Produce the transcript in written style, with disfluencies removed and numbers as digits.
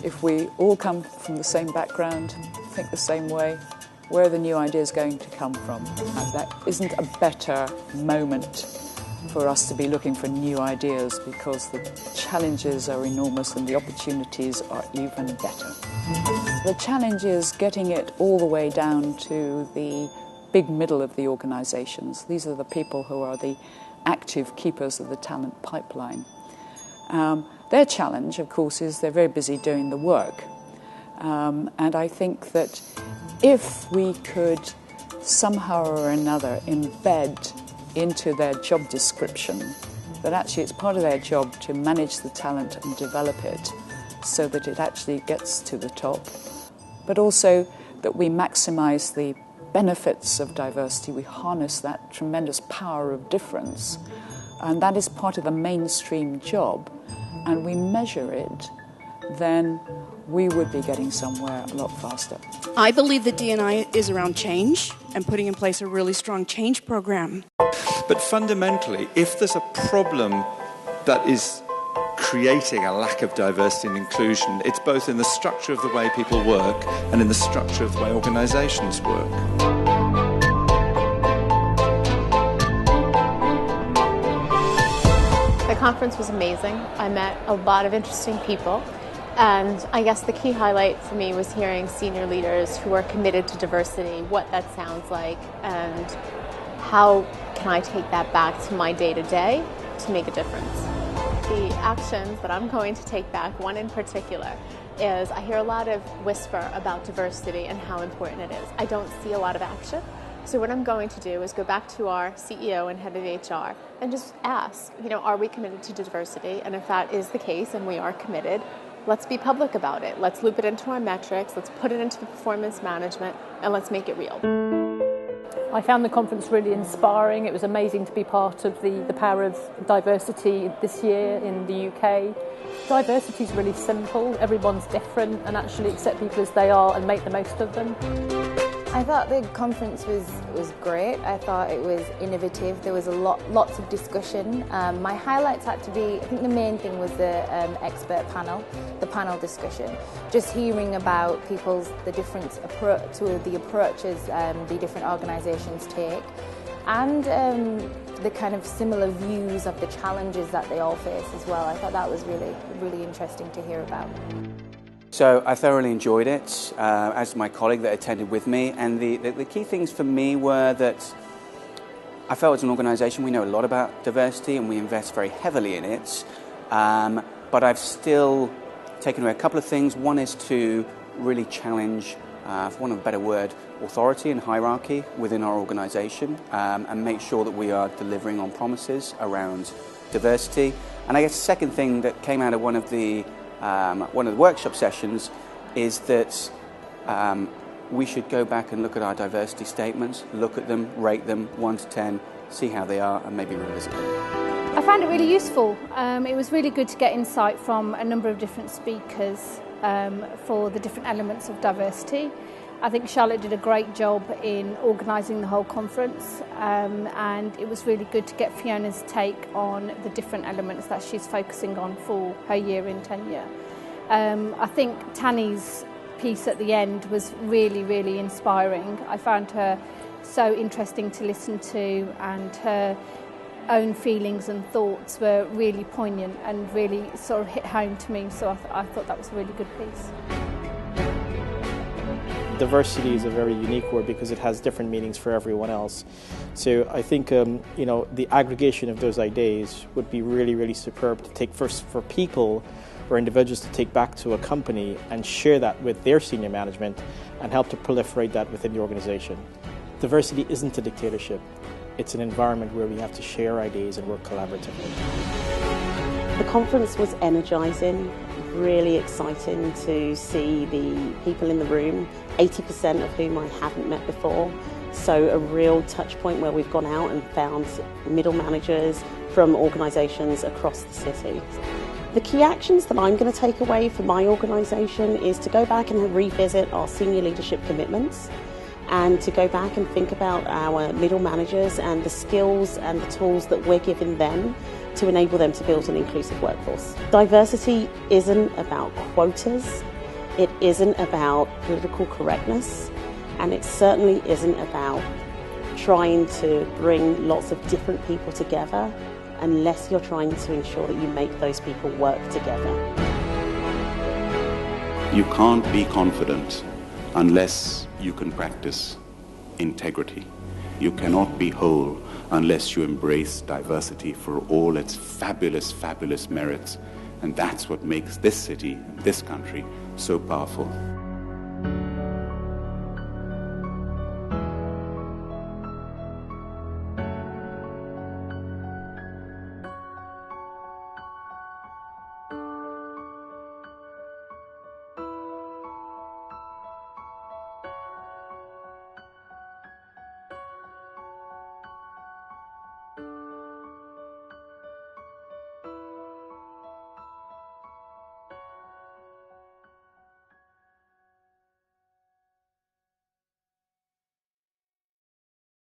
If we all come from the same background, think the same way, where are the new ideas going to come from? And that isn't a better moment for us to be looking for new ideas, because the challenges are enormous and the opportunities are even better. The challenge is getting it all the way down to the big middle of the organisations. These are the people who are the active keepers of the talent pipeline. Their challenge, of course, is they're very busy doing the work. And I think that if we could somehow or another embed into their job description that actually it's part of their job to manage the talent and develop it so that it actually gets to the top, but also that we maximise the benefits of diversity, we harness that tremendous power of difference, and that is part of the mainstream job, and we measure it, then we would be getting somewhere a lot faster. I believe that D&I is around change and putting in place a really strong change program. But fundamentally, if there's a problem that is creating a lack of diversity and inclusion, it's both in the structure of the way people work and in the structure of the way organisations work. The conference was amazing. I met a lot of interesting people. And I guess the key highlight for me was hearing senior leaders who are committed to diversity, what that sounds like, and how can I take that back to my day-to-day to make a difference. The actions that I'm going to take back, one in particular, is I hear a lot of whisper about diversity and how important it is. I don't see a lot of action. So what I'm going to do is go back to our CEO and head of HR and just ask, are we committed to diversity? And if that is the case and we are committed, let's be public about it. Let's loop it into our metrics. Let's put it into the performance management, and let's make it real. I found the conference really inspiring. It was amazing to be part of the power of diversity this year in the UK. Diversity is really simple. Everyone's different, and actually accept people as they are and make the most of them. I thought the conference was great. I thought it was innovative. There was lots of discussion. My highlights had to be, I think the main thing was the expert panel, the panel discussion. Just hearing about the different approaches the different organisations take, and the kind of similar views of the challenges that they all face as well. I thought that was really, really interesting to hear about. So I thoroughly enjoyed it, as my colleague that attended with me, and the key things for me were that I felt as an organisation we know a lot about diversity and we invest very heavily in it, but I've still taken away a couple of things. One is to really challenge, for want of a better word, authority and hierarchy within our organisation, and make sure that we are delivering on promises around diversity. And I guess the second thing that came out of one of the workshop sessions is that we should go back and look at our diversity statements, look at them, rate them 1 to 10, see how they are, and maybe revisit them. I found it really useful. It was really good to get insight from a number of different speakers for the different elements of diversity. I think Charlotte did a great job in organising the whole conference, and it was really good to get Fiona's take on the different elements that she's focusing on for her year in tenure. I think Tanny's piece at the end was really, really inspiring. I found her so interesting to listen to, and her own feelings and thoughts were really poignant and really sort of hit home to me, so I thought that was a really good piece. Diversity is a very unique word because it has different meanings for everyone else. So I think the aggregation of those ideas would be really, really superb to take first for people or individuals to take back to a company and share that with their senior management and help to proliferate that within the organization. Diversity isn't a dictatorship. It's an environment where we have to share ideas and work collaboratively. The conference was energising, really exciting to see the people in the room, 80% of whom I haven't met before. So a real touch point where we've gone out and found middle managers from organisations across the city. The key actions that I'm going to take away for my organisation is to go back and revisit our senior leadership commitments. and to go back and think about our middle managers and the skills and the tools that we're giving them to enable them to build an inclusive workforce. Diversity isn't about quotas, it isn't about political correctness, and it certainly isn't about trying to bring lots of different people together unless you're trying to ensure that you make those people work together. You can't be confident unless you can practice integrity. You cannot be whole unless you embrace diversity for all its fabulous, fabulous merits. And that's what makes this city, this country, so powerful.